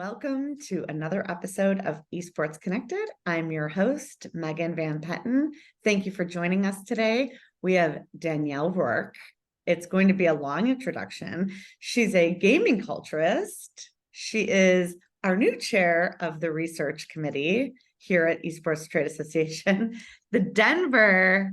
Welcome to another episode of Esports Connected. I'm your host, Megan Van Petten. Thank you for joining us today. We have Danielle Rourke. It's going to be a long introduction. She's a gaming culturist. She is our new chair of the research committee here at Esports Trade Association, the Denver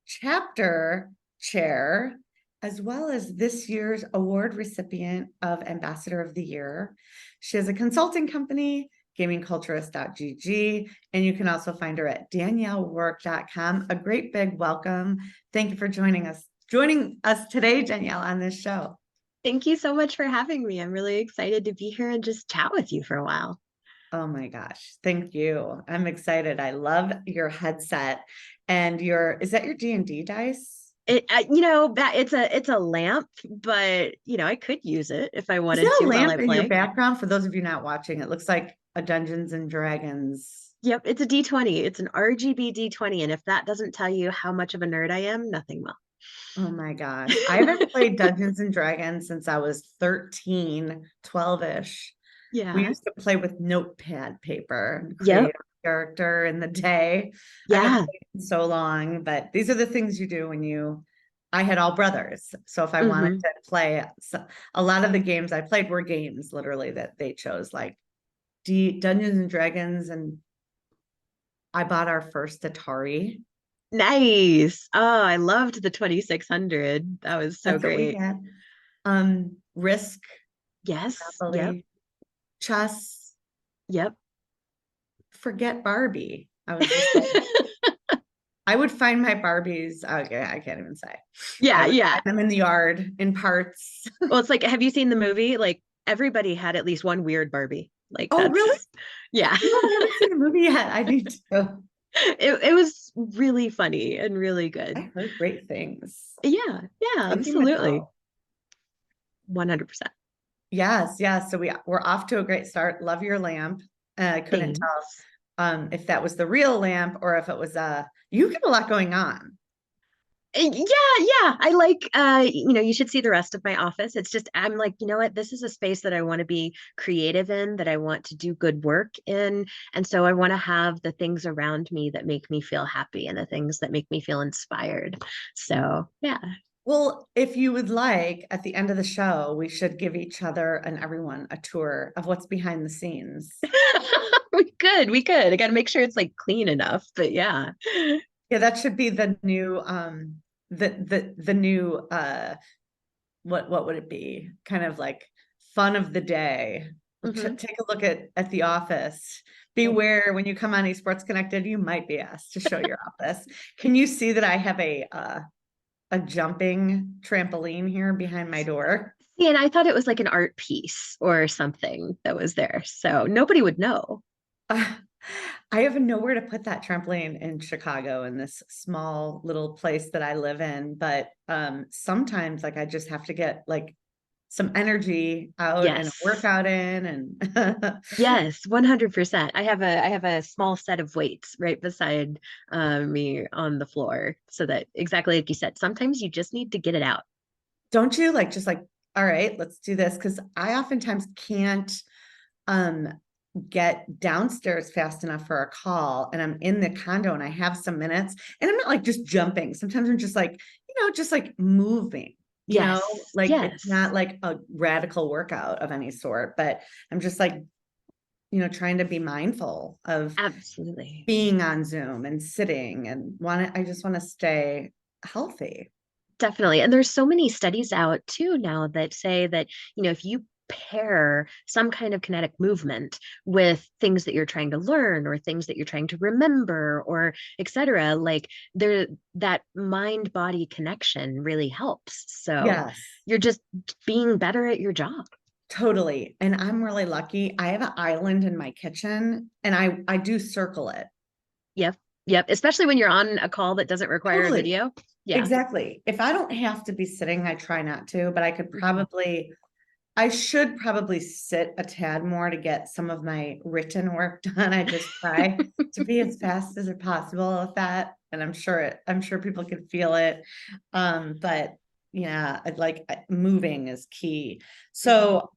chapter chair, as well as this year's award recipient of Ambassador of the Year. She has a consulting company, gamingculturist.gg, and you can also find her at daniellerourke.com. A great big welcome. Thank you for joining us today, Danielle, on this show. Thank you so much for having me. I'm really excited to be here and just chat with you for a while. Oh my gosh. Thank you. I'm excited. I love your headset and is that your D&D dice? It's a lamp, but I could use it if I wanted to. Is there a lamp in your background? For those of you not watching, it looks like a Dungeons and Dragons. Yep, it's a D20. It's an RGB D20, and if that doesn't tell you how much of a nerd I am, nothing will. Oh my gosh. I haven't played Dungeons and Dragons since I was 13, 12-ish. Yeah. We used to play with notepad paper and create a character in the day. Yeah. I haven't played in so long, but these are the things you do when I had all brothers. So if I wanted to play, a lot of the games I played were games literally that they chose, like Dungeons and Dragons. And I bought our first Atari. Nice. Oh, I loved the 2600. That was so great. Risk. Yes. Yep. Chess. Yep. Forget Barbie. I was just like, I would find my Barbies. Okay, I can't even say. Yeah. I'm in the yard in parts. Well, it's like, have you seen the movie? Like everybody had at least one weird Barbie. Like, oh, really? Yeah. I haven't seen the movie yet. I need to. It was really funny and really good. I heard great things. Yeah, absolutely. 100%. Yes. So we're off to a great start. Love your lamp. I couldn't tell if that was the real lamp or if it was you get a lot going on. Yeah. I like, you should see the rest of my office. It's just, I'm like, you know what, this is a space that I want to be creative in, that I want to do good work in. And so I want to have the things around me that make me feel happy and the things that make me feel inspired. So, yeah. Well, if you would like, at the end of the show, we should give each other and everyone a tour of what's behind the scenes. We could. I got to make sure it's like clean enough, but yeah. Yeah, that should be the new the new what would it be? Kind of like fun of the day. Take a look at the office. Beware when you come on Esports Connected, you might be asked to show your office. Can you see that I have a jumping trampoline here behind my door? Yeah, and I thought it was like an art piece or something that was there, so nobody would know. I have nowhere to put that trampoline in Chicago, in this small little place that I live in. But sometimes like I just have to get like some energy out and a workout in. And yes, 100%. I have a small set of weights right beside me on the floor, so that exactly like you said, sometimes you just need to get it out. Don't you? Like, just like, all right, let's do this. Because I oftentimes can't get downstairs fast enough for a call, and I'm in the condo and I have some minutes, and I'm not like just jumping. Sometimes I'm just like, just like moving, it's not like a radical workout of any sort, but I'm just like, trying to be mindful of absolutely being on Zoom and sitting and I just want to stay healthy. Definitely. And there's so many studies out too now that say that, if you pair some kind of kinetic movement with things that you're trying to learn or things that you're trying to remember or etc., like that mind body connection really helps. So you're just being better at your job. Totally. And I'm really lucky. I have an island in my kitchen and I do circle it. Yep. Especially when you're on a call that doesn't require a video. Yeah, exactly. If I don't have to be sitting, I try not to, but I should probably sit a tad more to get some of my written work done. I just try to be as fast as possible with that. And I'm sure people can feel it. But yeah, moving is key. So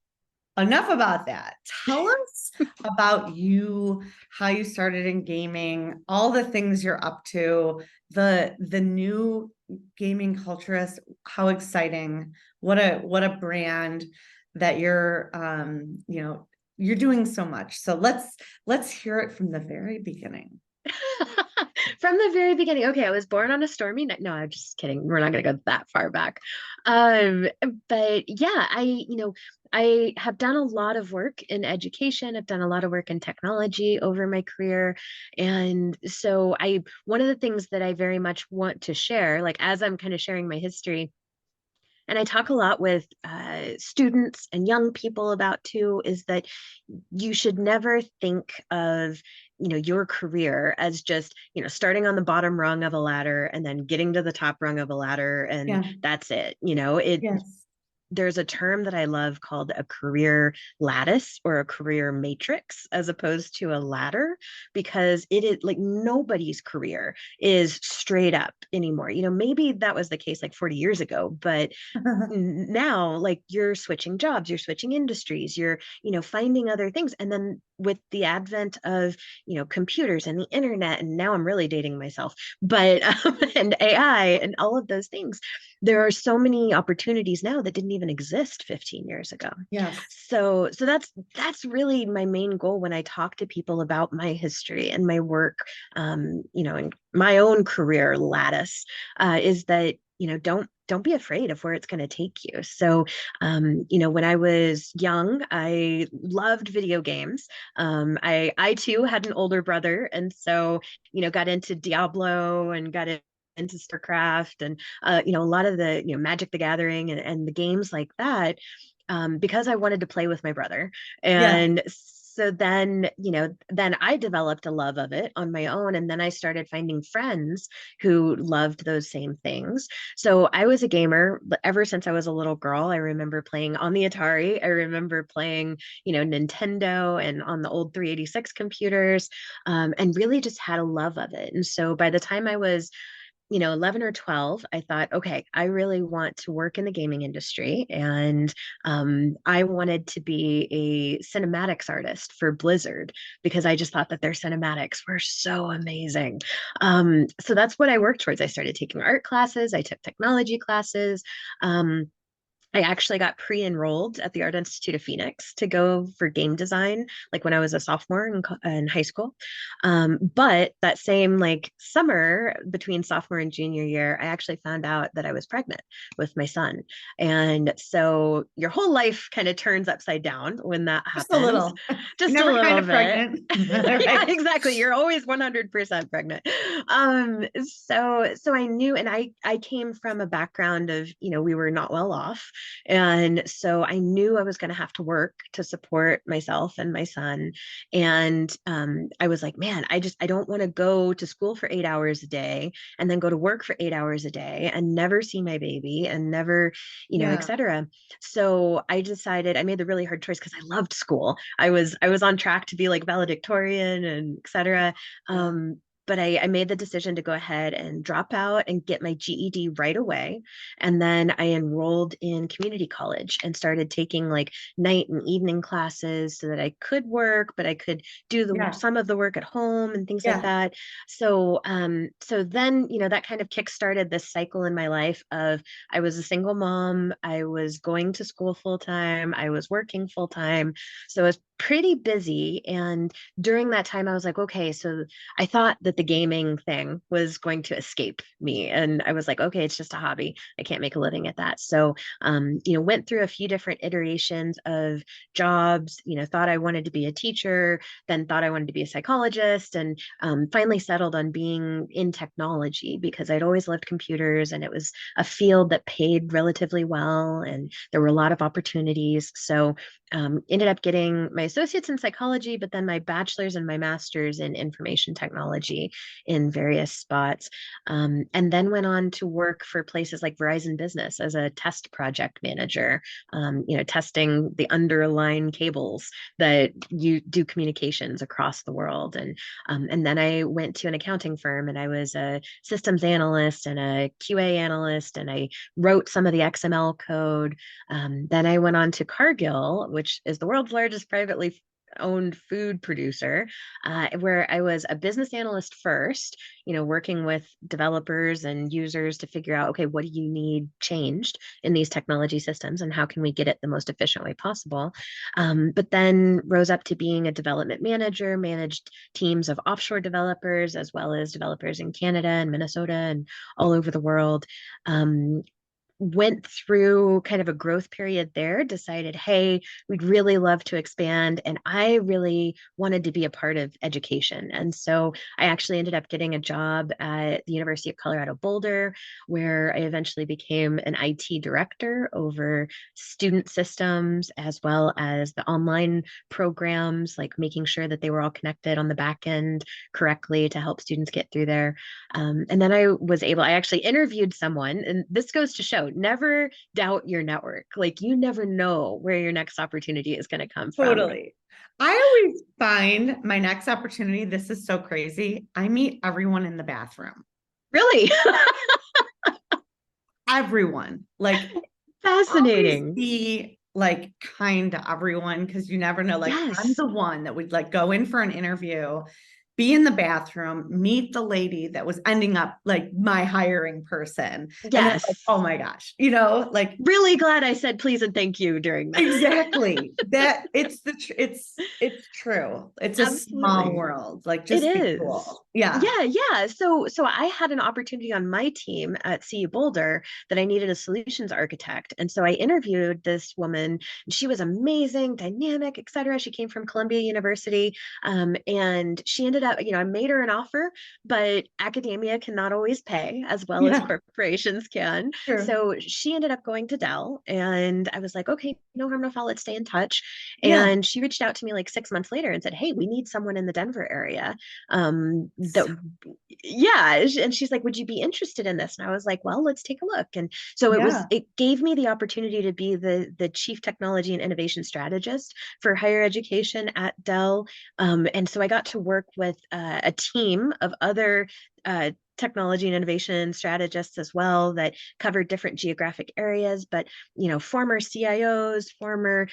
enough about that. Tell us about you, how you started in gaming, all the things you're up to, the new Gaming Culturist, how exciting. What a brand that you're you're doing so much. So let's hear it from the very beginning. From the very beginning. Okay, I was born on a stormy night. No, I'm just kidding. We're not going to go that far back. But yeah, I have done a lot of work in education. I've done a lot of work in technology over my career. And so one of the things that I very much want to share, like as I'm kind of sharing my history, and I talk a lot with students and young people about too, is that you should never think of your career as just starting on the bottom rung of a ladder and then getting to the top rung of a ladder and Yeah. that's it. Yes. There's a term that I love called a career lattice or a career matrix as opposed to a ladder, because it is like nobody's career is straight up anymore. Maybe that was the case like 40 years ago, but now like you're switching jobs, you're switching industries, you're finding other things. And then with the advent of computers and the internet, and now I'm really dating myself, but and AI and all of those things, there are so many opportunities now that didn't even exist 15 years ago. Yes. So that's really my main goal when I talk to people about my history and my work, and my own career lattice, is that don't be afraid of where it's going to take you. So, when I was young, I loved video games. I too had an older brother, and so got into Diablo and got into StarCraft and a lot of the Magic the Gathering and the games like that, because I wanted to play with my brother. Yes. And so then I developed a love of it on my own. And then I started finding friends who loved those same things. So I was a gamer ever since I was a little girl. I remember playing on the Atari. I remember playing, Nintendo and on the old 386 computers, and really just had a love of it. And so by the time I was 11 or 12, I thought, okay, I really want to work in the gaming industry. And I wanted to be a cinematics artist for Blizzard because I just thought that their cinematics were so amazing. So that's what I worked towards. I started taking art classes, I took technology classes. I actually got pre-enrolled at the Art Institute of Phoenix to go for game design, like when I was a sophomore in high school. But that same like summer between sophomore and junior year, I actually found out that I was pregnant with my son. And so your whole life kind of turns upside down when that Just a happens. little. Just a Never kind little of bit. pregnant. Yeah, Right. exactly. You're always 100% pregnant. So I knew, and I came from a background of, we were not well off. And so I knew I was going to have to work to support myself and my son. And I was like, man, I don't want to go to school for 8 hours a day and then go to work for 8 hours a day and never see my baby and never, et Yeah. cetera. So I decided I made the really hard choice because I loved school. I was on track to be like valedictorian and et cetera. Yeah. But I made the decision to go ahead and drop out and get my GED right away. And then I enrolled in community college and started taking like night and evening classes so that I could work, but I could do Yeah. some of the work at home and things like Yeah. that. So then, that kind of kickstarted this cycle in my life of I was a single mom, I was going to school full time, I was working full time. So I was pretty busy. And during that time, I was like, okay, so I thought that the gaming thing was going to escape me. And I was like, okay, it's just a hobby. I can't make a living at that. So, went through a few different iterations of jobs, thought I wanted to be a teacher, then thought I wanted to be a psychologist, and finally settled on being in technology because I'd always loved computers and it was a field that paid relatively well and there were a lot of opportunities. So ended up getting my associates in psychology, but then my bachelor's and my master's in information technology in various spots. And then went on to work for places like Verizon Business as a test project manager, testing the underlying cables that you do communications across the world. And then I went to an accounting firm and I was a systems analyst and a QA analyst, and I wrote some of the XML code. Then I went on to Cargill, which is the world's largest privately owned food producer, where I was a business analyst first, working with developers and users to figure out, okay, what do you need changed in these technology systems and how can we get it the most efficient way possible? But then rose up to being a development manager, managed teams of offshore developers as well as developers in Canada and Minnesota and all over the world. Went through kind of a growth period there, decided, hey, we'd really love to expand. And I really wanted to be a part of education. And so I actually ended up getting a job at the University of Colorado Boulder, where I eventually became an IT director over student systems, as well as the online programs, like making sure that they were all connected on the back end correctly to help students get through there. And then I actually interviewed someone, and this goes to show, never doubt your network. Like, you never know where your next opportunity is going to come from. Totally. I always find my next opportunity, this is so crazy. I meet everyone in the bathroom. Really? Everyone. Like, fascinating. Be like kind to everyone, because you never know. Like, yes. I'm the one that would like go in for an interview, be in the bathroom, meet the lady that was ending up like my hiring person. Yes. And then like, oh my gosh, like, really glad I said please and thank you during that. Exactly. That it's true. It's a small world. Like, just it be is. cool. Yeah. Yeah. So I had an opportunity on my team at CU Boulder that I needed a solutions architect. And so I interviewed this woman. She was amazing, dynamic, etc. She came from Columbia University. And she ended up, I made her an offer, but academia cannot always pay as well as corporations can. Sure. So she ended up going to Dell, and I was like, okay, no harm, no foul, let's stay in touch. And she reached out to me like 6 months later and said, hey, we need someone in the Denver area. And she's like, would you be interested in this? And I was like, well, let's take a look. And so it gave me the opportunity to be the chief technology and innovation strategist for higher education at Dell. And so I got to work with a team of other technology and innovation strategists as well that covered different geographic areas, but former CIOs, former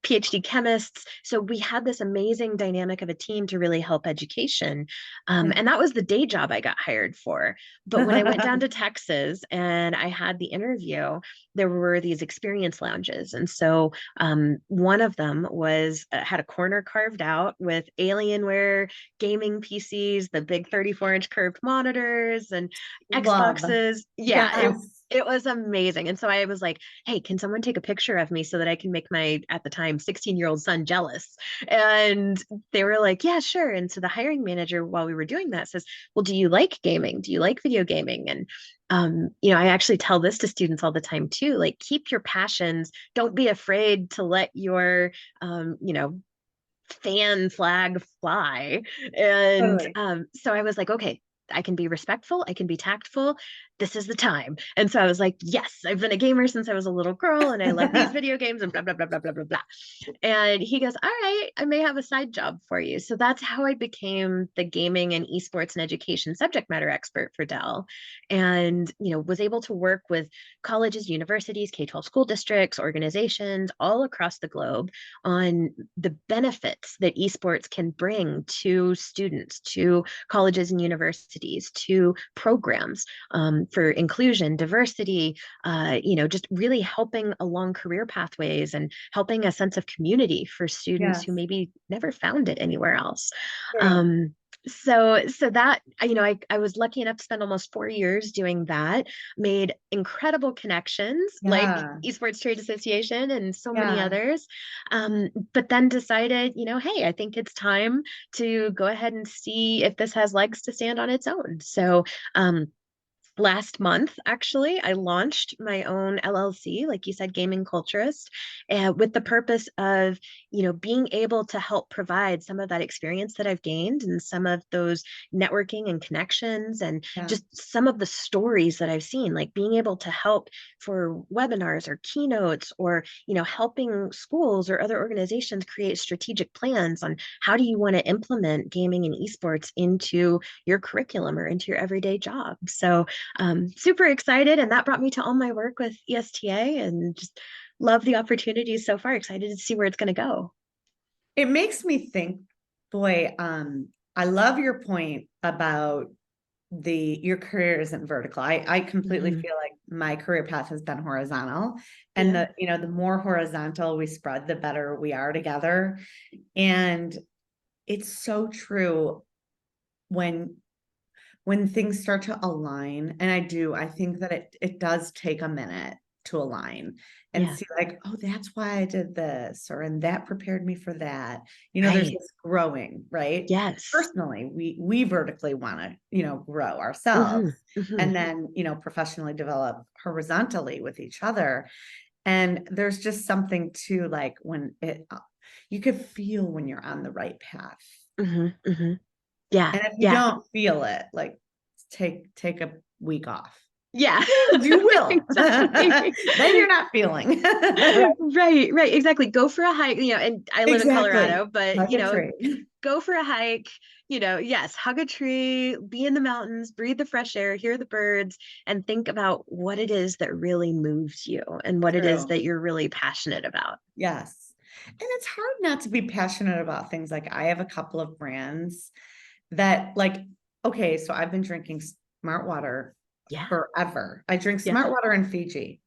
PhD chemists. So we had this amazing dynamic of a team to really help education. And that was the day job I got hired for. But when I went down to Texas and I had the interview, there were these experience lounges. And so one of them had a corner carved out with Alienware gaming PCs, the big 34-inch curved monitors and Xboxes. Yeah. It was amazing. And so I was like, hey, can someone take a picture of me so that I can make my, at the time, 16-year-old son jealous? And they were like, yeah, sure. And so the hiring manager, while we were doing that, says, well, do you like gaming? Do you like video gaming? And I actually tell this to students all the time too, like, keep your passions. Don't be afraid to let your, fan flag fly. And so I was like, okay, I can be respectful. I can be tactful. This is the time. And so I was like, yes, I've been a gamer since I was a little girl and I love these video games and blah, blah, blah, blah, blah, blah, blah. And he goes, all right, I may have a side job for you. So that's how I became the gaming and esports and education subject matter expert for Dell. And, was able to work with colleges, universities, K-12 school districts, organizations all across the globe on the benefits that esports can bring to students, to colleges and universities, to programs for inclusion, diversity, just really helping along career pathways and helping a sense of community for students who maybe never found it anywhere else. So that, I was lucky enough to spend almost 4 years doing that, made incredible connections like Esports Trade Association and so many others. But then decided, hey, I think it's time to go ahead and see if this has legs to stand on its own. So last month, actually, I launched my own LLC, like you said, Gaming Culturist, with the purpose of, being able to help provide some of that experience that I've gained and some of those networking and connections and Yeah. just some of the stories that I've seen, like being able to help for webinars or keynotes or, helping schools or other organizations create strategic plans on how do you want to implement gaming and esports into your curriculum or into your everyday job. So super excited. And that brought me to all my work with ESTA and just love the opportunities so far. Excited to see where it's going to go. It makes me think, boy, I love your point about your career isn't vertical. I completely Mhm. feel like my career path has been horizontal, and Yeah. the more horizontal we spread, the better we are together. And it's so true when things start to align, and I think that it does take a minute to align and Yeah. see like, oh, that's why I did this, and that prepared me for that. There's Right. this growing, right? Yes. Personally, we vertically want to, grow ourselves, Hmm. Hmm. and then, professionally develop horizontally with each other. And there's just something to like when you could feel when you're on the right path. Hmm. Hmm. Yeah. And if you Yeah. don't feel it, like take a week off. Yeah. You will. Exactly. Then you're not feeling. Right, right, exactly. Go for a hike, and I live in Exactly. Colorado, but Hug a tree. go for a hike, yes, hug a tree, be in the mountains, breathe the fresh air, hear the birds, and think about what it is that really moves you and what it is True. that you're really passionate about. Yes. And it's hard not to be passionate about things. Like I have a couple of brands that like, okay, so I've been drinking smart water Yeah, forever. I drink yeah, smart water in Fiji.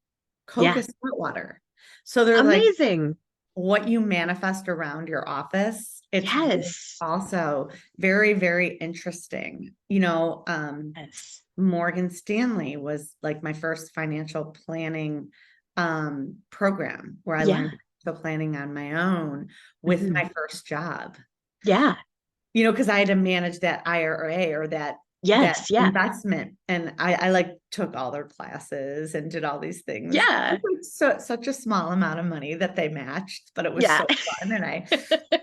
Coke yeah. is smart water. So they're like Amazing. what you manifest around your office. It's really Yes, also very, very interesting. yes, Morgan Stanley was like my first financial planning program where I yeah, learned financial planning on my own with mhm, my first job. yeah, Because I had to manage that IRA or that yes, yeah, investment, and I like took all their classes and did all these things. yeah, Such a small amount of money that they matched, but it was yeah. so fun, and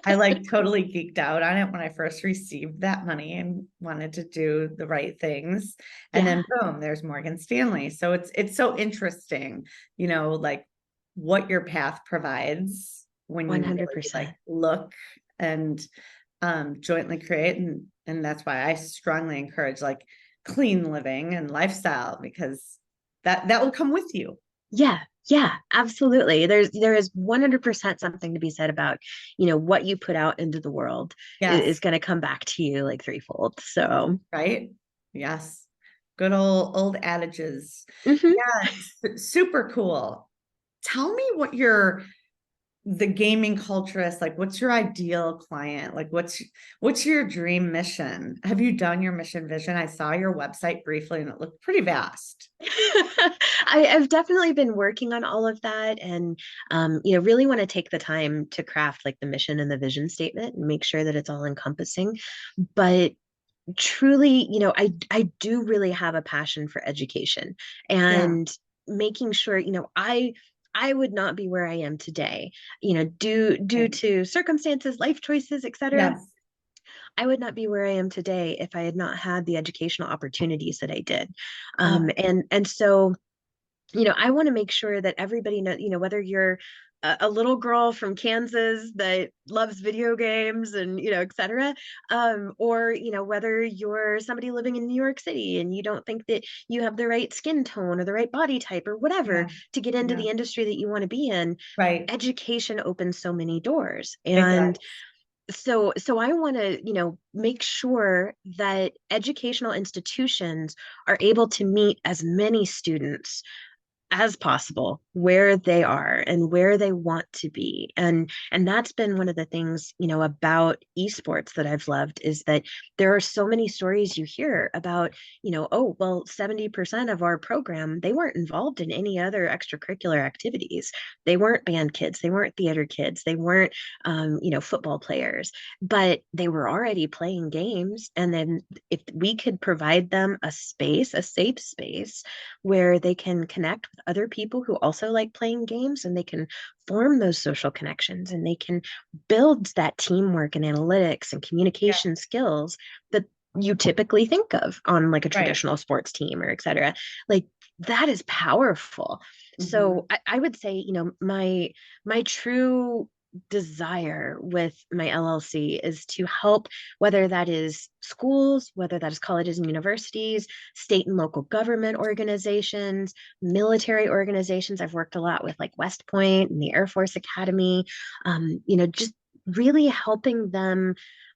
I like totally geeked out on it when I first received that money and wanted to do the right things. And Yeah, then boom, there's Morgan Stanley. So it's so interesting, like what your path provides when you really like 100%. look and jointly create. And that's why I strongly encourage like clean living and lifestyle, because that will come with you. Yeah, yeah, absolutely. There is 100% something to be said about, what you put out into the world is Yes. going to come back to you like threefold. So, Right. Yes. Good old adages. mhm. Yeah. Super cool. Tell me what the gaming culturist, like what's your ideal client? Like what's your dream mission? Have you done your mission vision? I saw your website briefly and it looked pretty vast. I've definitely been working on all of that and really want to take the time to craft like the mission and the vision statement and make sure that it's all encompassing. But truly, I do really have a passion for education Yeah. and making sure, I would not be where I am today, due Right. to circumstances, life choices, etc. Yes. I would not be where I am today if I had not had the educational opportunities that I did. Oh, And so I want to make sure that everybody knows, whether you're a little girl from Kansas that loves video games and, et cetera, or, whether you're somebody living in New York City and you don't think that you have the right skin tone or the right body type or whatever yeah. to get into Yeah. the industry that you want to be in, Right. education opens so many doors. It And does. so I want to, make sure that educational institutions are able to meet as many students as possible where they are and where they want to be. And that's been one of the things, about esports that I've loved, is that there are so many stories you hear about, oh, well, 70% of our program, they weren't involved in any other extracurricular activities. They weren't band kids, they weren't theater kids, they weren't football players, but they were already playing games. And then if we could provide them a space, a safe space where they can connect with other people who also like playing games, and they can form those social connections, and they can build that teamwork and analytics and Yeah. communication skills that you typically think of on like a Right. traditional sports team or et cetera. Like that is powerful. Hmm. So I would say, my true desire with my LLC is to help, whether that is schools, whether that is colleges and universities, state and local government organizations, military organizations. I've worked a lot with like West Point and the Air Force Academy, just really helping them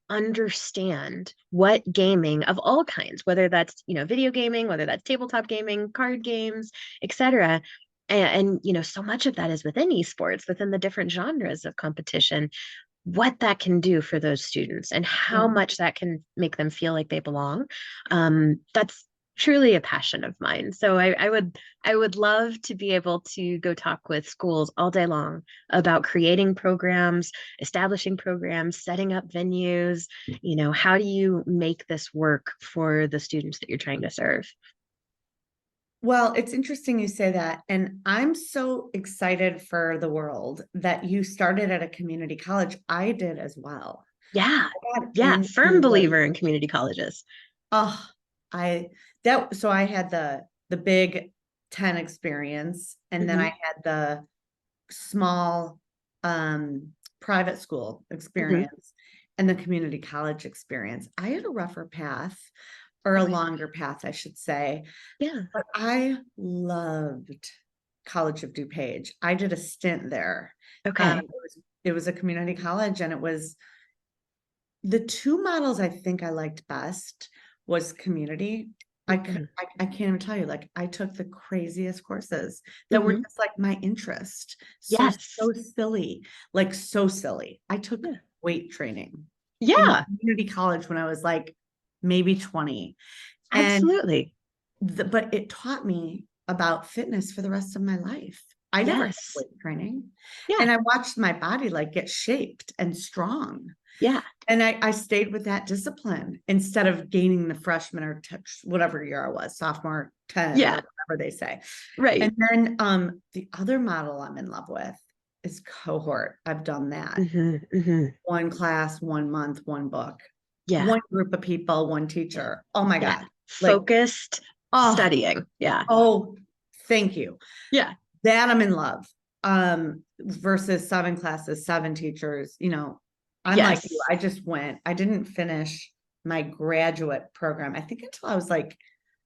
understand what gaming of all kinds, whether that's, video gaming, whether that's tabletop gaming, card games, etc. And so much of that is within esports, within the different genres of competition, what that can do for those students and how Yeah. much that can make them feel like they belong. That's truly a passion of mine. So I would love to be able to go talk with schools all day long about creating programs, establishing programs, setting up venues. How do you make this work for the students that you're trying to serve? Well, it's interesting you say that. And I'm so excited for the world that you started at a community college. I did as well. Yeah. I got Yeah. Firm into like, believer in community colleges. oh, I so I had the big 10 experience, and then I Hmm. had the small private school Hmm. experience and the community college experience. I had a rougher path, or a Okay. longer path, I should say. Yeah. But I loved College of DuPage. I did a stint there. Okay. It was a community college, and it was the two models I think I liked best was community. Hmm. I can't even tell you, like I took the craziest courses that were Hmm. just like my interest. Yes. So silly, like so silly. I took Yeah. weight training in Yeah. community college when I was like maybe 20. And Absolutely. but it taught me about fitness for the rest of my life. I never had Yes. weight training. Yeah. And I watched my body like get shaped and strong. Yeah. And I stayed with that discipline instead of gaining the freshman or whatever year I was, sophomore 10 or Yeah. whatever they say. And Right. then the other model I'm in love with is cohort. I've done that. Hmm. Hmm. One class, 1 month, one book, Yeah. one group of people, one Yeah. teacher. Oh my Yeah. God. Like, Focused oh, studying. Yeah. oh, thank you. Yeah. That I'm in love. Versus 7 classes, 7 teachers, I'm like you. Yes. I didn't finish my graduate program, I think until I was like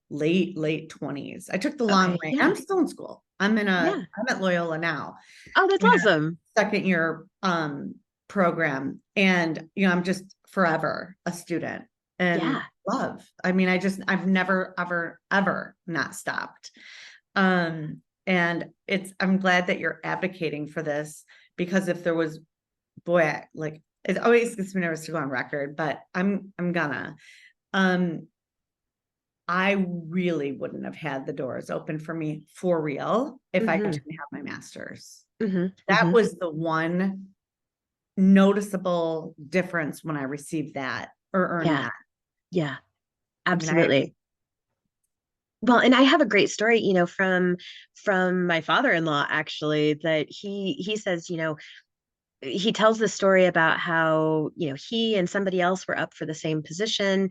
late 20s. I took the long Okay. way. Yeah. I'm still in school. Yeah. I'm at Loyola now Oh, that's in a awesome. second year program. And I'm just forever a student and Yeah. love. I mean, I've never, ever not stopped. And I'm glad that you're advocating for this, because if there was, boy, like it always gets me nervous to go on record, but I'm gonna. Um, I really wouldn't have had the doors open for me for real if I Hmm. didn't have my master's. Hmm. That Hmm. was the one noticeable difference when I received that or earned Yeah. that. Yeah. I mean, I Absolutely. Well, and I have a great story, from my father-in-law actually, that he says, he tells the story about how he and somebody else were up for the same position.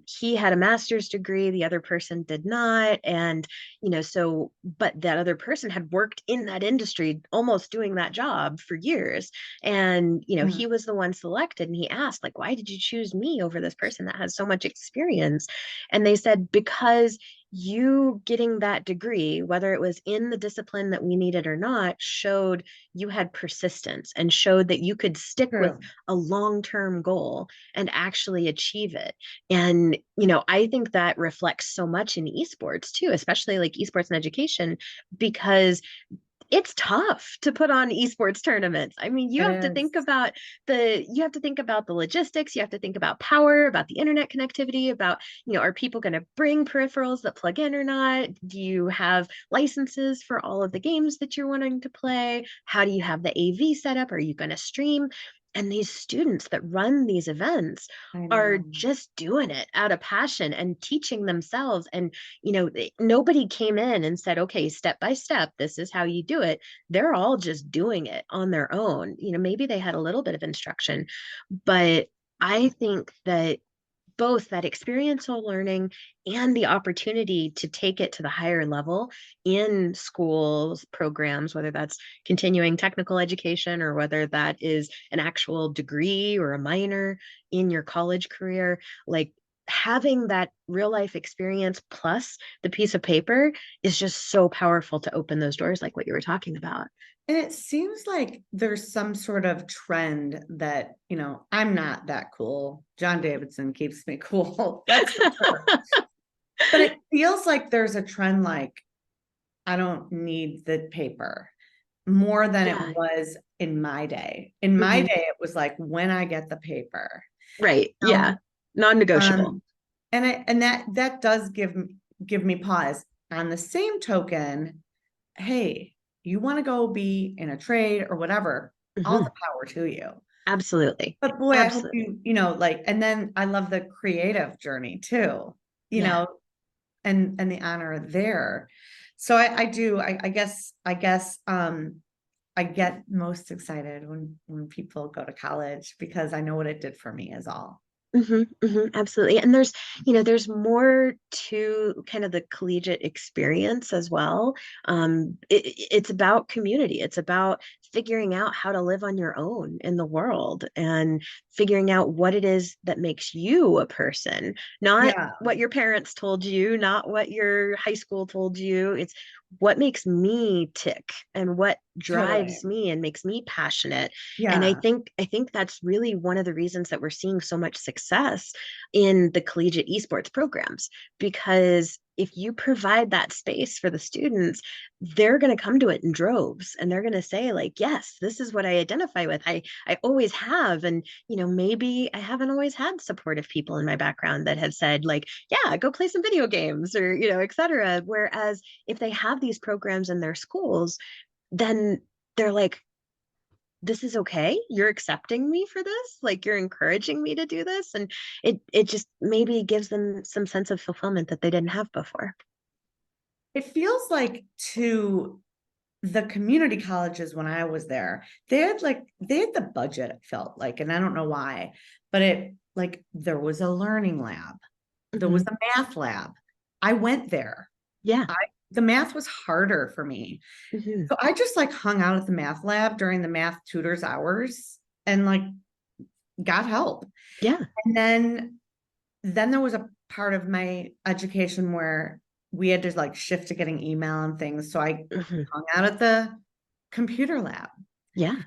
He had a master's degree, the other person did not, and so but that other person had worked in that industry almost doing that job for years, and yeah. he was the one selected, and he asked, like, why did you choose me over this person that has so much experience? And they said, because you getting that degree, whether it was in the discipline that we needed or not, showed you had persistence and showed that you could stick with True. a long-term goal and actually achieve it. And, I think that reflects so much in esports too, especially like esports and education, because it's tough to put on esports tournaments. I mean, It is. you have to think about the logistics, you have to think about power, about the internet connectivity, about, are people going to bring peripherals that plug in or not? Do you have licenses for all of the games that you're wanting to play? How do you have the AV set up? Are you going to stream? And these students that run these events I are know. just doing it out of passion and teaching themselves. And nobody came in and said, okay, step by step, this is how you do it. They're all just doing it on their own. Maybe they had a little bit of instruction, but I think that both that experiential learning and the opportunity to take it to the higher level in schools programs, whether that's continuing technical education or whether that is an actual degree or a minor in your college career, like having that real life experience plus the piece of paper is just so powerful to open those doors, like what you were talking about. And it seems like there's some sort of trend that, I'm not that cool. John Davidson keeps me cool. That's for sure. But it feels like there's a trend like, I don't need the paper more than it Yeah. was in my day. In my Hmm. day, it was like when I get the paper. Right. Yeah. Um, Non-negotiable. um, and that does give me pause. On the same token, hey, you want to go be in a trade or whatever, all the Hmm. power to you. Absolutely. But boy, I hope Absolutely. like, and then I love the creative journey too, you Yeah. know, and the honor there. So I do, I get most excited when people go to college because I know what it did for me is all. Absolutely. And there's more to kind of the collegiate experience as well. It's about community. It's about figuring out how to live on your own in the world and figuring out what it is that makes you a person, not Yeah, what your parents told you, not what your high school told you. It's what makes me tick and what totally. drives me and makes me passionate. And I Yeah. think I think that's really one of the reasons that we're seeing so much success in the collegiate esports programs, because if you provide that space for the students, they're going to come to it in droves and they're going to say like, yes, this is what I identify with. I always have. And maybe I haven't always had supportive people in my background that have said like, yeah, go play some video games or et cetera. Whereas if they have these programs in their schools, then they're like, this is okay, you're accepting me for this, like you're encouraging me to do this, and it just maybe gives them some sense of fulfillment that they didn't have before. It feels like to the community colleges when I was there, they had the budget, it felt like, and I don't know why, but it like there was a learning lab, there was Hmm. a math lab. I went there. Yeah. I The math was harder for me. Hmm. So I just like hung out at the math lab during the math tutors hours and like got help. Yeah. And then there was a part of my education where we had to like shift to getting email and things. So I Hmm. hung out at the computer lab, Yeah.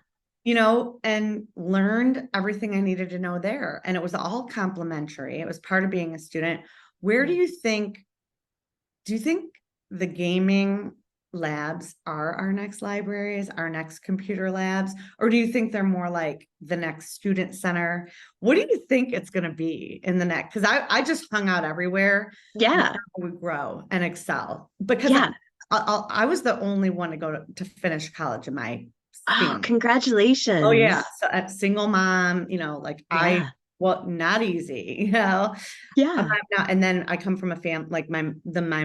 and learned everything I needed to know there. And it was all complimentary. It was part of being a student. Where do you think the gaming labs are our next libraries, our next computer labs? Or do you think they're more like the next student center? What do you think it's going to be in the next? Because I just hung out everywhere where Yeah. I would grow and excel because Yeah. I was the only one to go to finish college in my Oh, family. Oh yeah. congratulations. So a single mom, like Yeah. well, not easy, I'm Yeah. not, and then I come from a family like my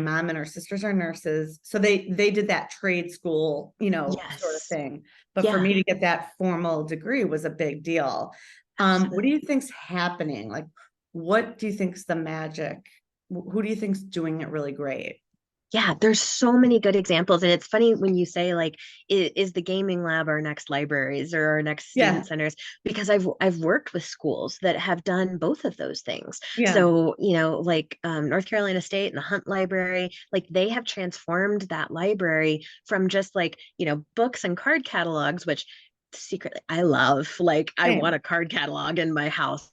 mom and her sisters are nurses. So they did that trade school, sort of Yes. thing. But for Yeah. me to get that formal degree was a big deal. What do you Absolutely. think's happening? Like, what do you think's the magic? Who do you think's doing it really great? Yeah, there's so many good examples. And it's funny when you say like, is the gaming lab our next libraries or our next Yeah, student centers? Because I've worked with schools that have done both of those things. yeah, So, like North Carolina State and the Hunt Library, like they have transformed that library from just like, books and card catalogs, which secretly I love. Like I want same, a card catalog in my house,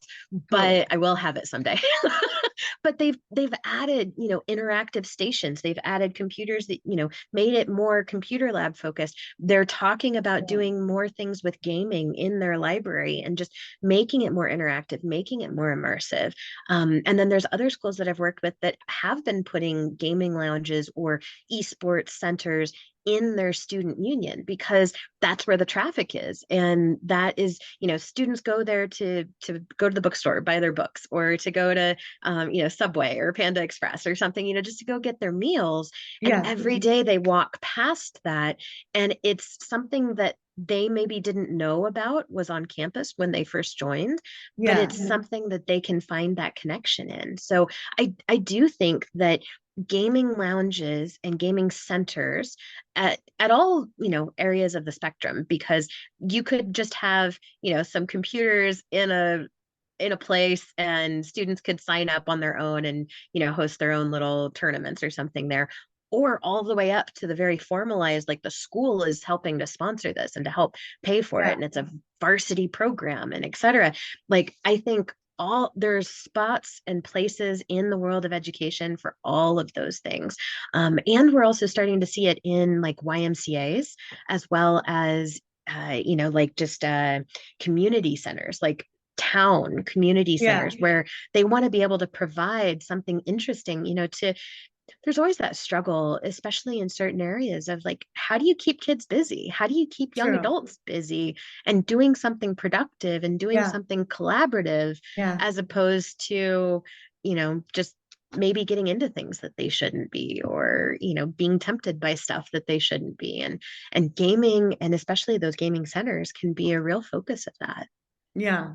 totally. but I will have it someday. But they've added, interactive stations. They've added computers that, made it more computer lab focused. They're talking about Yeah, doing more things with gaming in their library and just making it more interactive, making it more immersive. And then there's other schools that I've worked with that have been putting gaming lounges or esports centers in their student union because that's where the traffic is, and that is, students go there to go to the bookstore, buy their books, or to go to Subway or Panda Express or something, just to go get their meals. And yeah, every day they walk past that, and it's something that they maybe didn't know about was on campus when they first joined, but yeah, it's something that they can find that connection in. So I do think that gaming lounges and gaming centers at all, areas of the spectrum, because you could just have, some computers in a place and students could sign up on their own and, host their own little tournaments or something there, or all the way up to the very formalized, like the school is helping to sponsor this and to help pay for yeah, it, and it's a varsity program and etc. Like I think all there's spots and places in the world of education for all of those things. And we're also starting to see it in like YMCAs, as well as like just community centers, like town community yeah, centers, where they want to be able to provide something interesting, to there's always that struggle, especially in certain areas, of like, how do you keep kids busy? How do you keep young true. adults busy and doing something productive and doing Yeah, something collaborative, yeah, as opposed to, just maybe getting into things that they shouldn't be, or, being tempted by stuff that they shouldn't be. And gaming, and especially those gaming centers, can be a real focus of that. yeah.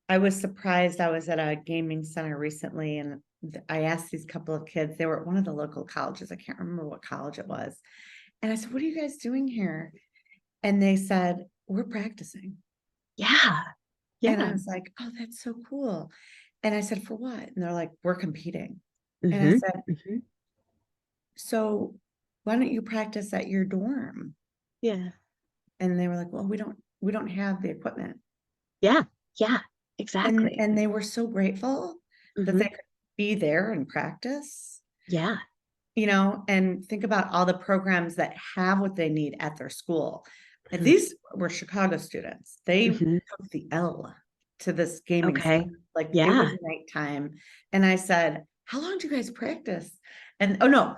I was surprised. I was at a gaming center recently and I asked these couple of kids, they were at one of the local colleges. I can't remember what college it was. And I said, "What are you guys doing here?" And they said, "We're practicing." Yeah. And I Yeah. was like, "Oh, that's so cool." And I said, "For what?" And they're like, "We're competing." And I Hmm. said, Hmm. "So why don't you practice at your dorm?" Yeah. And they were like, "Well, we don't have the equipment." Yeah. Yeah. And Exactly. and they were so grateful that they Hmm. could be there and practice. Yeah. And think about all the programs that have what they need at their school. And Mhm. these were Chicago students. They Mhm. took the L to this gaming center. Okay. Like it was Yeah. nighttime. And I said, "How long do you guys practice?" And oh no,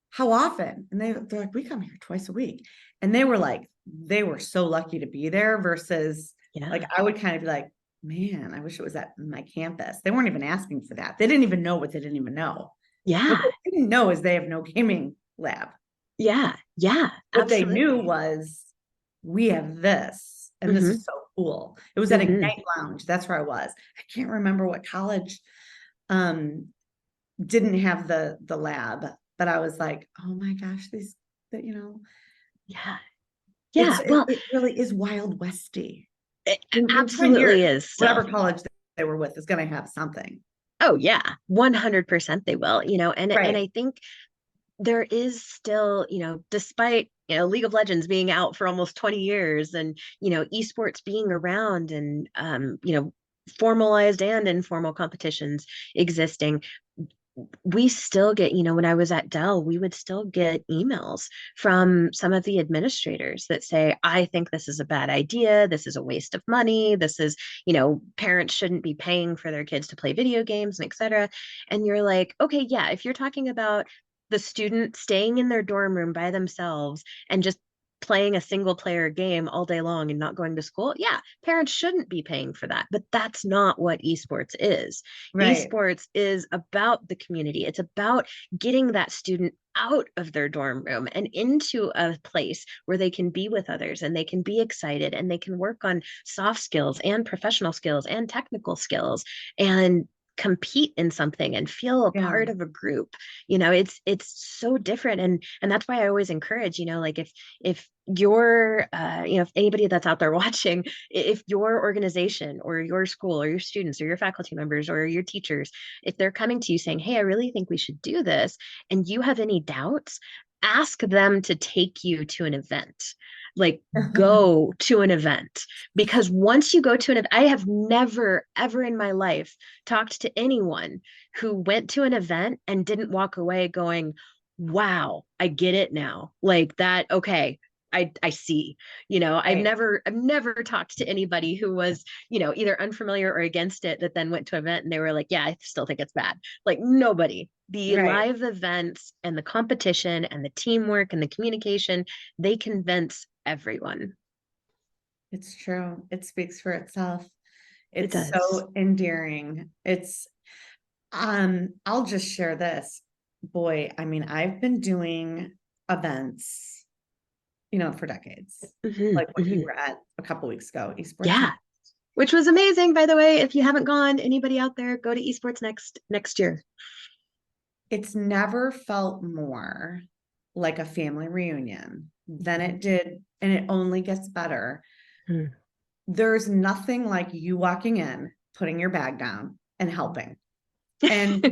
how often? And they're like, "We come here twice a week." And they were like, they were so lucky to be there versus like Yeah. I would kind of be like, "Man, I wish it was at my campus." They weren't even asking for that. They didn't even know what they didn't even know. What Yeah. they didn't know is they have no gaming lab. Yeah. Yeah. What they knew Absolutely. was we have this, and this is Mhm. so cool. It was at Mhm. Ignite Lounge. That's where I was. I can't remember what college um didn't have the lab, but I was like, oh my gosh, these that Yeah. it's Yeah. it, Well, it really is Wild Westy. it In 10 absolutely years, is whatever still. college they were with is gonna have something. Oh yeah. 100% they will, and Right. I think there is still, despite, League of Legends being out for almost 20 years, and, esports being around, and, formalized and informal competitions existing, we still get, when I was at Dell, we would still get emails from some of the administrators that say, I think this is a bad idea. This is a waste of money. This is, parents shouldn't be paying for their kids to play video games and et cetera. And you're like, okay, yeah, if you're talking about the student staying in their dorm room by themselves and just playing a single player game all day long and not going to school, yeah, parents shouldn't be paying for that. But that's not what esports is. Right. Esports is about the community. It's about getting that student out of their dorm room and into a place where they can be with others and they can be excited and they can work on soft skills and professional skills and technical skills. And compete in something and feel a Yeah. part of a group. It's so different. And that's why I always encourage, like if you're if anybody that's out there watching, if your organization or your school or your students or your faculty members or your teachers, if they're coming to you saying, hey, I really think we should do this, and you have any doubts, ask them to take you to an event. Like, go to an event, because once you go to an event, I have never ever in my life talked to anyone who went to an event and didn't walk away going, wow, I get it now. Like that, okay, I see. Right. I've never talked to anybody who was, either unfamiliar or against it, that then went to an event and they were like, yeah, I still think it's bad. Like, nobody. The Right. live events and the competition and the teamwork and the communication, they convince everyone. It's true. It speaks for itself. It It's does. so endearing. I'll just share this. Boy, I mean, I've been doing events, for decades. Hmm, Like what you hmm. were at a couple weeks ago, Esports Yeah, Next. which was amazing, by the way. If you haven't gone, anybody out there, go to Esports next year. It's never felt more like a family reunion than it did, and it only gets better. Mhm. There's nothing like you walking in, putting your bag down, and helping. And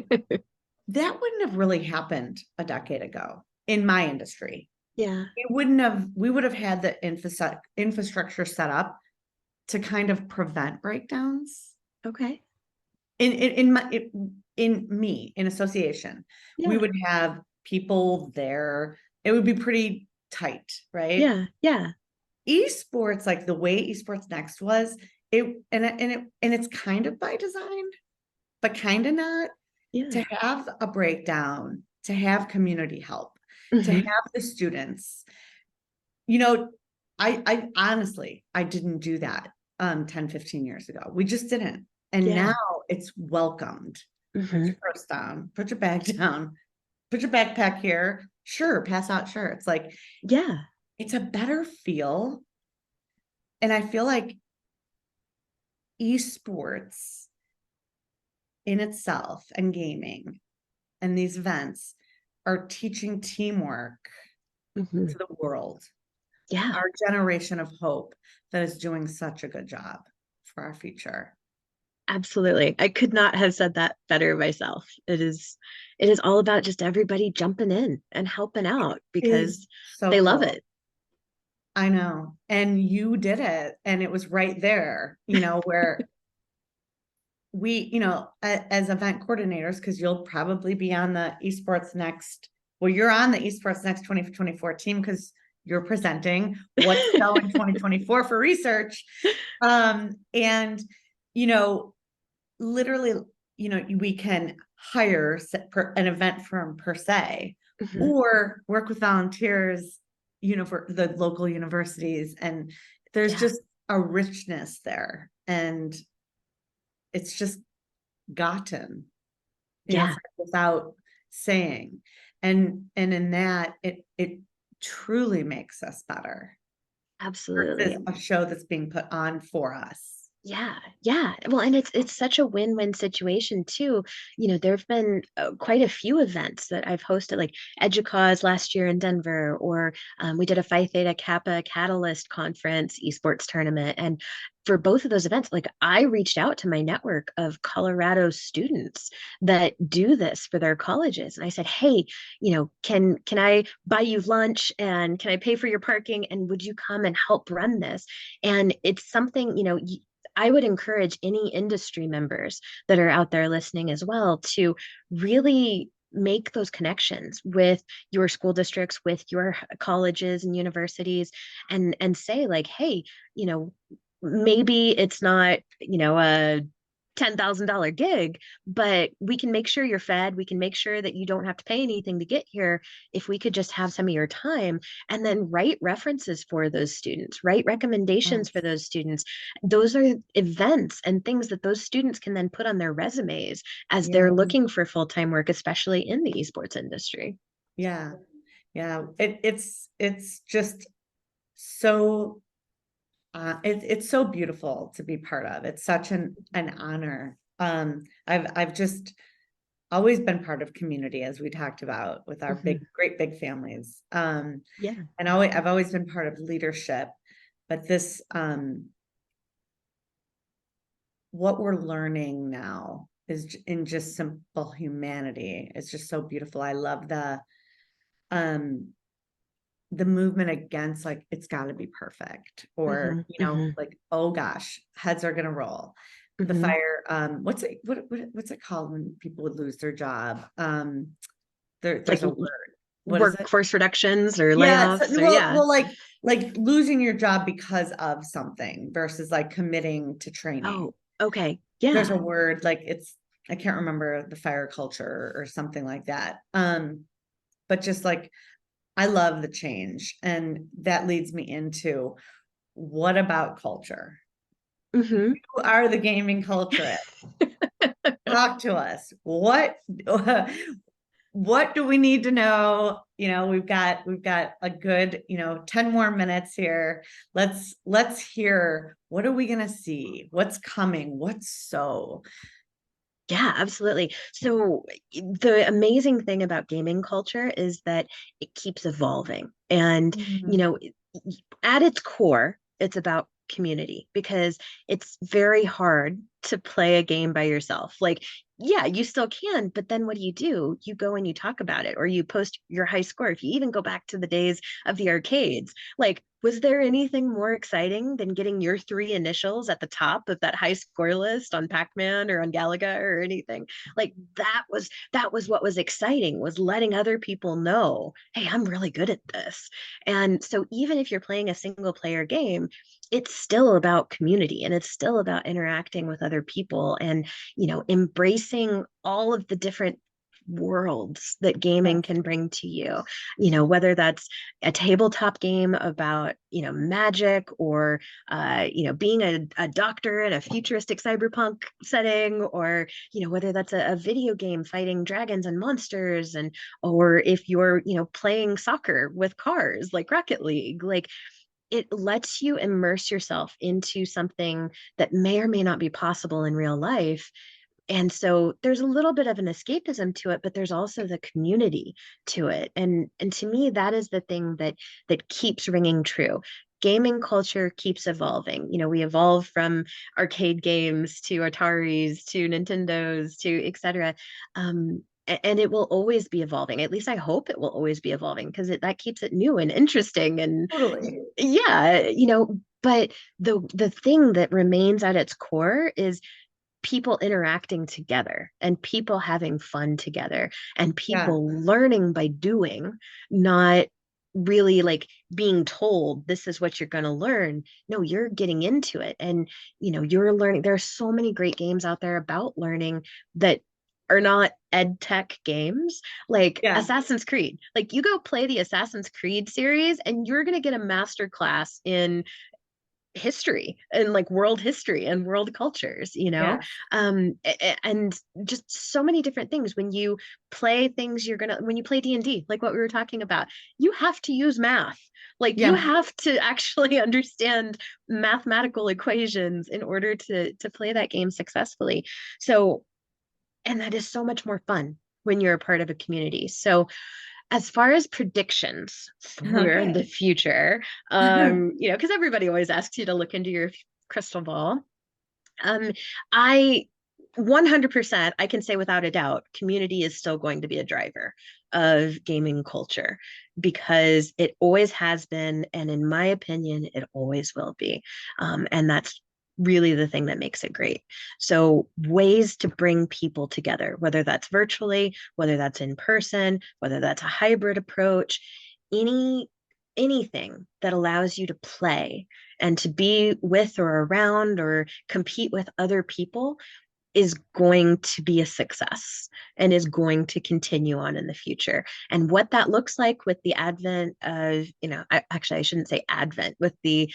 that wouldn't have really happened a decade ago in my industry. Yeah. We would have had the infrastructure set up to kind of prevent breakdowns Okay. in association. We Yeah. would have people there. It would be pretty tight, right? Yeah. Yeah. Esports, like the way Esports Next was, it's kind of by design, but kind of not. To Yeah. have a breakdown, to have community help, to Hmm. have the students, you know, I honestly, I didn't do that 10, 15 years ago. We just didn't. And Yeah. now it's welcomed. Put Hmm. your purse down, put your bag down, put your backpack here. Sure, pass out shirts. Like, Yeah. it's a better feel. And I feel like esports in itself and gaming and these events are teaching teamwork Hmm. to the world, Yeah. our generation of hope that is doing such a good job for our future. Absolutely. I could not have said that better myself. It is all about just everybody jumping in and helping out Is because so they love cool. it. I know. And you did it. And it was right there, where as event coordinators, because you'll probably be on the Esports Next. Well, you're on the Esports Next 2024 team because you're presenting what's selling 2024 for research. And, you know, literally, we can hire an event firm per se, Mhm. or work with volunteers, for the local universities. And there's Yeah. just a richness there. And it's just gotten, Yeah. without saying. And in that, it truly makes us better versus Absolutely. a show that's being put on for us. Yeah, yeah. Well, and it's such a win-win situation too. There've been quite a few events that I've hosted, like EDUCAUSE last year in Denver, or we did a Phi Theta Kappa Catalyst conference esports tournament. And for both of those events, like I reached out to my network of Colorado students that do this for their colleges, and I said, "Hey, can I buy you lunch and can I pay for your parking? And would you come and help run this?" And it's something, I would encourage any industry members that are out there listening as well to really make those connections with your school districts, with your colleges and universities, and say like, hey, you know, maybe it's not, a $10,000 gig, but we can make sure you're fed. We can make sure that you don't have to pay anything to get here. If we could just have some of your time, and then write references for those students, write recommendations for Yes. those students. Those are events and things that those students can then put on their resumes as they're Yeah. looking for full-time work, especially in the esports industry. Yeah. Yeah. It's just so it's so beautiful to be part of. It's such an honor I've just always been part of community, as we talked about with our Mhm. great big families. Yeah. And I've always been part of leadership, but this, what we're learning now is in just simple humanity. It's just so beautiful. I love um, the movement against like, it's got to be perfect, or, Mhm. Mhm. like, oh gosh, heads are going to roll. The Mhm. fire, what's it called when people would lose their job? Like There's a word. What is it? workforce reductions or Yeah. layoffs or Well, yeah. like losing your job because of something versus like committing to training. Oh, okay. There's a Yeah. word, like, I can't remember, the fire culture or something like that. But just like, I love the change. And that leads me into, what about culture? Mhm. Who are the gaming culturist? Talk to us. What do we need to know? We've got a good, 10 more minutes here. Let's hear, what are we gonna see? What's coming? What's so? Yeah, absolutely. So the amazing thing about gaming culture is that it keeps evolving. And, you Mhm. know, at its core, it's about community because it's very hard to play a game by yourself. Like, yeah, you still can, but then what do? You go and you talk about it or you post your high score. If you even go back to the days of the arcades, like, was there anything more exciting than getting your three initials at the top of that high score list on Pac-Man or on Galaga or anything? Like that was what was exciting, was letting other people know, hey, I'm really good at this. And so even if you're playing a single player game, it's still about community and it's still about interacting with other people and, embracing all of the different worlds that gaming Yes. can bring to you, whether that's a tabletop game about, magic or, being a doctor in a futuristic cyberpunk setting, or, whether that's a video game fighting dragons and monsters, and, or if you're, playing soccer with cars like Rocket League, like it lets you immerse yourself into something that may or may not be possible in real life. And so there's a little bit of an escapism to it, but there's also the community to it. And to me, that is the thing that keeps ringing true. Gaming culture keeps evolving. We evolve from arcade games to Ataris to Nintendos to etc. And it will always be evolving. At least I hope it will always be evolving because that keeps it new and interesting. And Totally. yeah, but the thing that remains at its core is people interacting together and people having fun together and Yeah. people learning by doing, not really like being told this is what you're going to learn. No, you're getting into it and you're learning. There are so many great games out there about learning that are not ed tech games, like Yeah. Assassin's Creed. Like you go play the Assassin's Creed series and you're going to get a master class in history and like world history and world cultures, Yes. and just so many different things. When you play things, when you play D&D, like what we were talking about, you have to use math. Like you Yeah. have to actually understand mathematical equations in order to play that game successfully. So, and that is so much more fun when you're a part of a community. So as far as predictions for the Okay. future, because everybody always asks you to look into your crystal ball. Um, I 100%, I can say without a doubt, community is still going to be a driver of gaming culture because it always has been, and in my opinion, it always will be. And that's really the thing that makes it great. So, ways to bring people together, whether that's virtually, whether that's in person, whether that's a hybrid approach, any anything that allows you to play and to be with or around or compete with other people is going to be a success and is going to continue on in the future. And what that looks like with the advent of, I shouldn't say advent, with the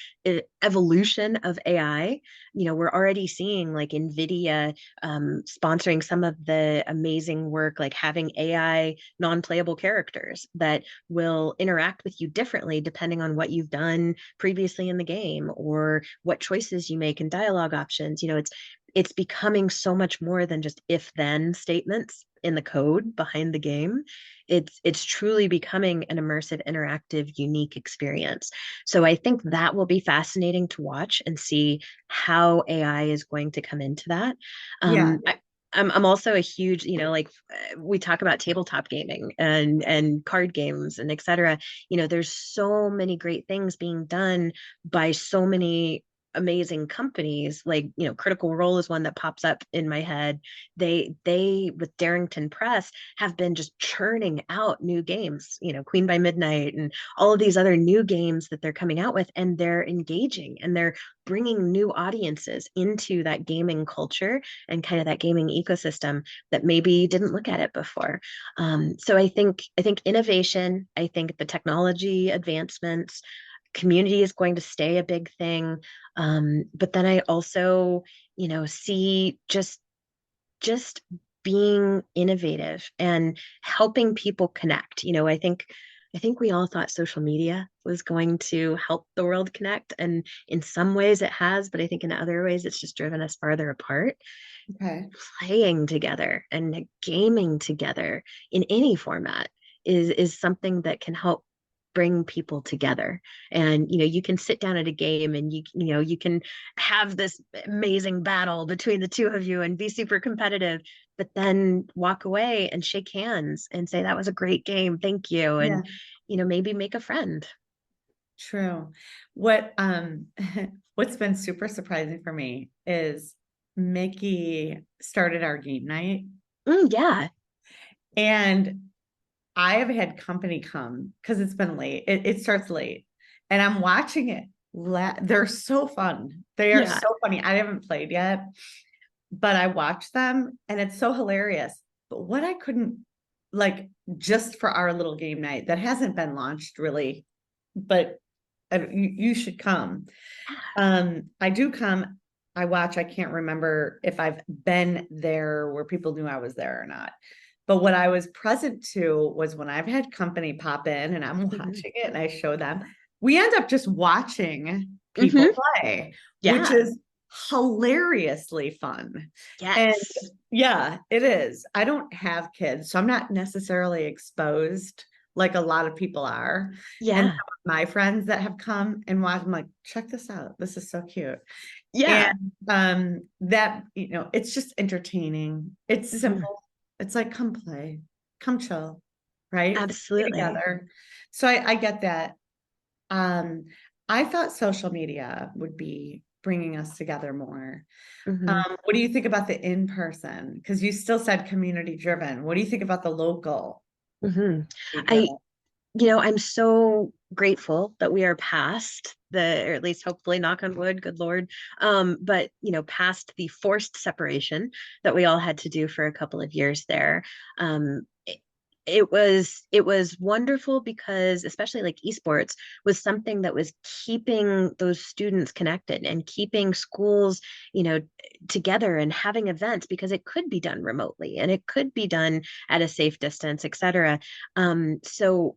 evolution of AI, we're already seeing like NVIDIA sponsoring some of the amazing work, like having AI non-playable characters that will interact with you differently depending on what you've done previously in the game or what choices you make and dialogue options. it's becoming so much more than just if then statements in the code behind the game. It's truly becoming an immersive, interactive, unique experience. So I think that will be fascinating to watch and see how AI is going to come into that. Yeah. I'm also a huge, like we talk about tabletop gaming and card games and et cetera. There's so many great things being done by so many amazing companies. Like, Critical Role is one that pops up in my head. They with Darrington Press have been just churning out new games, Queen by Midnight and all of these other new games that they're coming out with, and they're engaging and they're bringing new audiences into that gaming culture and kind of that gaming ecosystem that maybe didn't look at it before. So I think innovation, I think the technology advancements, community is going to stay a big thing. But then I also, see just being innovative and helping people connect. I think we all thought social media was going to help the world connect, and in some ways it has, but I think in other ways it's just driven us farther apart. Okay. Playing together and gaming together in any format is something that can help bring people together. And you can sit down at a game and you can have this amazing battle between the two of you and be super competitive, but then walk away and shake hands and say that was a great game, thank you, Yeah. and maybe make a friend. True. What what's been super surprising for me is Mickey started our game night, Yeah. and I have had company come because it's been late. It starts late, and I'm watching it. They're so fun. They are Yeah. so funny. I haven't played yet, but I watch them and it's so hilarious. But what I couldn't like just for our little game night that hasn't been launched really, but you should come. I do come. I watch. I can't remember if I've been there where people knew I was there or not. But what I was present to was when I've had company pop in and I'm Mhm. watching it and I show them, we end up just watching people Mhm. play, which Yeah. is hilariously fun. And Yes. yeah, it is. I don't have kids, so I'm not necessarily exposed like a lot of people are. And Yeah. some of my friends that have come and watched, I'm like, check this out. This is so cute. Yeah. And that, it's just entertaining. It's Mhm. simple. It's like, come play, come chill, right? Play Absolutely. together. So I get that. Um, I thought social media would be bringing us together more. Mhm. What do you think about the in-person? Because you still said community driven. What do you think about the local Mhm. I, driven? I'm so grateful that we are past the, or at least hopefully, knock on wood, good Lord, but past the forced separation that we all had to do for a couple of years there. It was wonderful because especially like esports was something that was keeping those students connected and keeping schools, you know, together and having events because it could be done remotely and it could be done at a safe distance, et cetera. So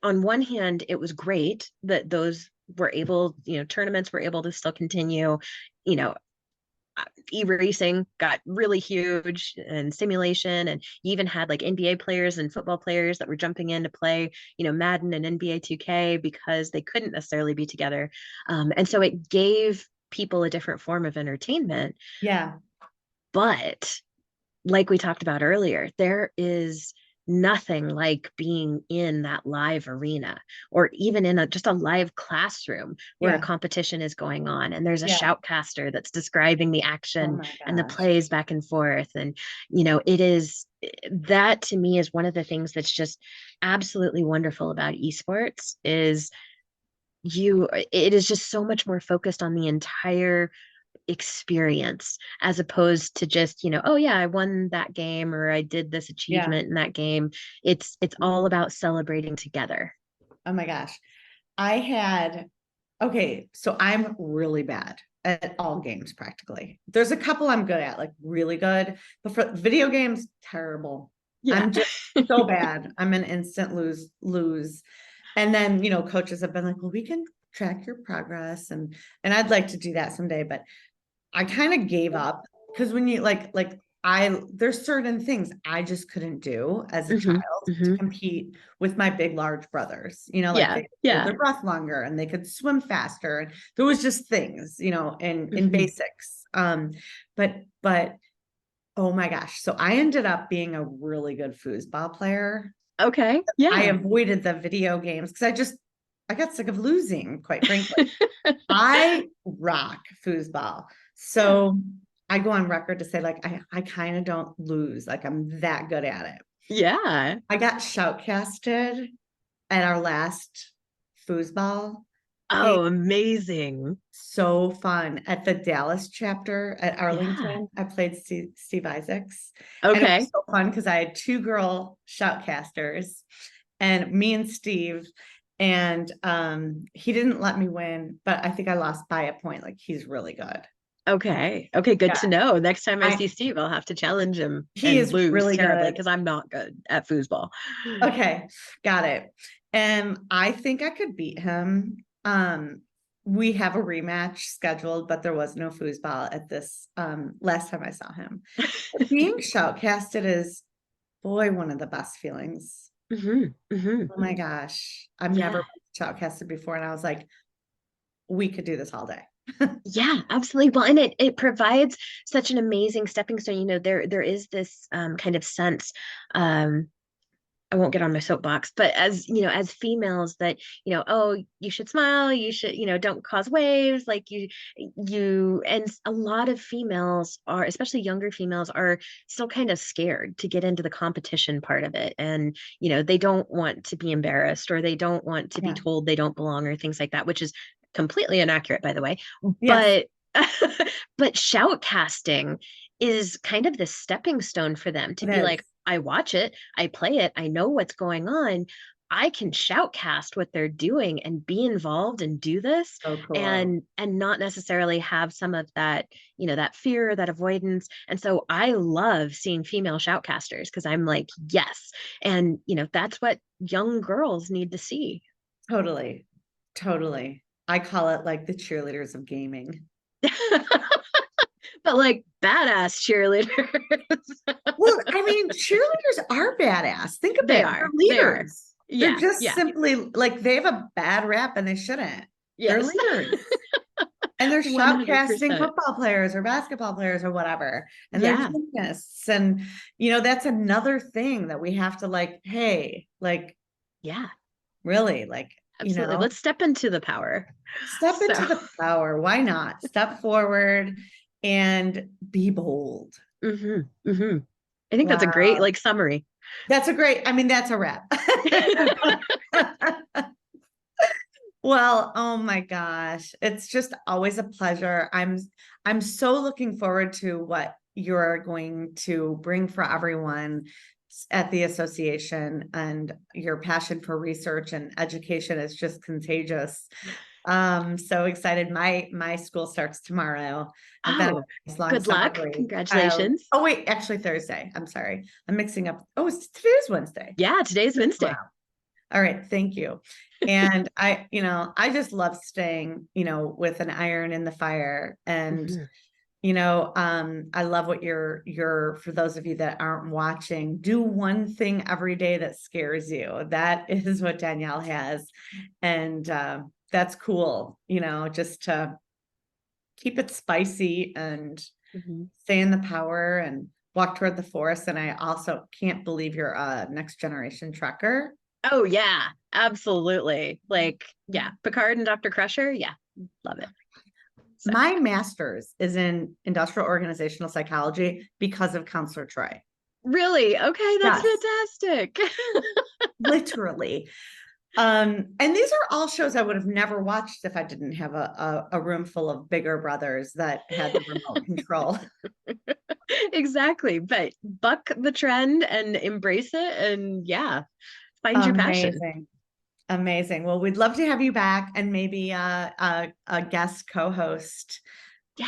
on one hand, it was great that those were able, tournaments were able to still continue. You know, e-racing got really huge and simulation, and you even had like NBA players and football players that were jumping in to play, Madden and NBA 2K because they couldn't necessarily be together. And so it gave people a different form of entertainment. Yeah, But like we talked about earlier, there is nothing like being in that live arena or even in just a live classroom where a yeah, competition is going on and there's a yeah. shoutcaster that's describing the Oh action my and the gosh. plays back and forth. And it is, that to me is one of the things that's just absolutely wonderful about esports is it is just so much more focused on the entire experience as opposed to just, oh yeah, I won that game or I did this Yeah. achievement in that game. It's all about celebrating together. Oh my gosh. I had, okay, so I'm really bad at all games practically. There's a couple I'm good at, like really good, but for video games, terrible. Yeah. I'm just so bad. I'm an instant lose. And then, coaches have been like, well, we can track your progress and I'd like to do that someday, but I kind of gave up because when you there's certain things I just couldn't do as a Hmm. child to Hmm. compete with my big, large brothers, like Yeah. they could hold Yeah. their breath longer and they could swim faster. And there was just things, in Hmm. basics. But oh my gosh. So I ended up being a really good foosball player. Okay. I Yeah. avoided the video games because I got sick of losing, quite frankly. I rock foosball. Yeah. So I go on record to say, like, I kind of don't lose. Like, I'm that good at it. Yeah. I got shoutcasted at our last foosball game. Oh, amazing. So fun at the Dallas chapter at Yeah. Arlington. I played Steve Isaacs, and it was Okay. so fun because I had two girl shoutcasters, and me and Steve. And he didn't let me win, but I think I lost by a point. Like, he's really good. Okay. Okay. Good Yeah, to know. Next time I I see Steve, I'll have to challenge him he and is lose really terribly good. because I'm not good at foosball. Okay, got it. And I think I could beat him. We have a rematch scheduled, but there was no foosball at this last time I saw him. Being shoutcasted is, boy, one of the best feelings. Hmm. Hmm. Oh my gosh. I've never Yeah. been shoutcasted before, and I was like, we could do this all day. Yeah, absolutely. Well, and it provides such an amazing stepping stone. There is this kind of sense. Um, I won't get on my soapbox, but as females that, oh, you should smile, you should, don't cause waves, like and a lot of females are, especially younger females, are still kind of scared to get into the competition part of it. And, they don't want to be embarrassed or they don't want to be Yeah. told they don't belong or things like that, which is completely inaccurate, by the way. Yes, But, but shoutcasting is kind of the stepping stone for them to it be is. like, I watch it, I play it, I know what's going on. I can shoutcast what they're doing and be involved and do this So cool. and not necessarily have some of that, that fear, that avoidance. And so I love seeing female shoutcasters because I'm like, yes. And that's what young girls need to see. Totally. Totally. I call it like the cheerleaders of gaming. But like badass cheerleaders. Well, I mean, cheerleaders are badass. Think of They it. They're are. They are. leaders. They're Yeah. just Yeah. simply like they have a bad rap and they shouldn't. They're Yes. leaders. And they're shoutcasting 100%. football players or basketball players or whatever. And they're Yeah. gymnasts. And, that's another thing that we have to like, hey, like, Yeah. really, like, Absolutely. Let's step into the power. step So, into the power. Why not? Step forward and be bold. hmm. Hmm. I think that's a great Wow. like summary. I mean, that's a wrap. Well, oh my gosh. It's just always a pleasure. I'm so looking forward to what you're going to bring for everyone at the association, and your passion for research and education is just contagious. So excited. My school starts tomorrow. I've been on Oh, a nice long good summer luck. break. Congratulations. Oh wait, actually Thursday. I'm sorry. I'm mixing up. Oh, today's Wednesday. Yeah, today's Wow. Wednesday. All right, thank you. And I just love staying, with an iron in the fire. And, Hmm. I love what you're, for those of you that aren't watching, do one thing every day that scares you. That is what Danielle has. And that's cool, just to keep it spicy and Hmm. stay in the power and walk toward the forest. And I also can't believe you're a next generation trucker. Oh yeah, absolutely. Like, yeah, Picard and Dr. Crusher. Yeah, love it. So My master's is in industrial organizational psychology because of Counselor Troy. really, okay, that's Yes, fantastic. literally. And these are all shows I would have never watched if I didn't have a room full of bigger brothers that had the remote control. Exactly. But buck the trend and embrace it and yeah, find your passion. Amazing. Amazing. Well, we'd love to have you back and maybe a guest co-host. Yeah.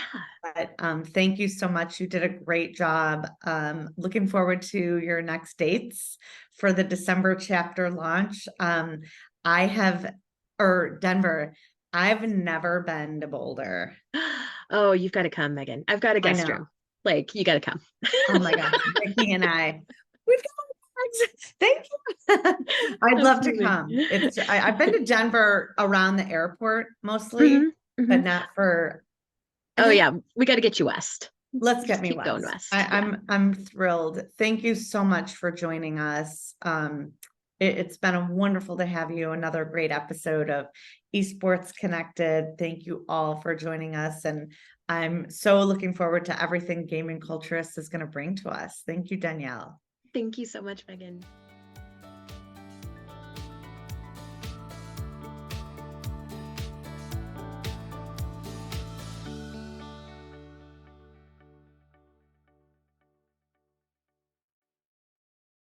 But thank you so much. You did a great job. Looking forward to your next dates for the December chapter launch. I have, or Denver, I've never been to Boulder. Oh, you've got to come, Megan. I've got a I guest know. room. Like, you got to come. Oh my gosh, Vicky and I, we've got thank you. I'd love to come. I've been to Denver around the airport mostly, but not for. Oh yeah, we got to get you west. Let's get Just me keep west. going west. I'm thrilled. Thank you so much for joining us. It's been wonderful to have you. Another great episode of Esports Connected. Thank you all for joining us. And I'm so looking forward to everything Gaming Culturist is going to bring to us. Thank you, Danielle. Thank you so much, Megan.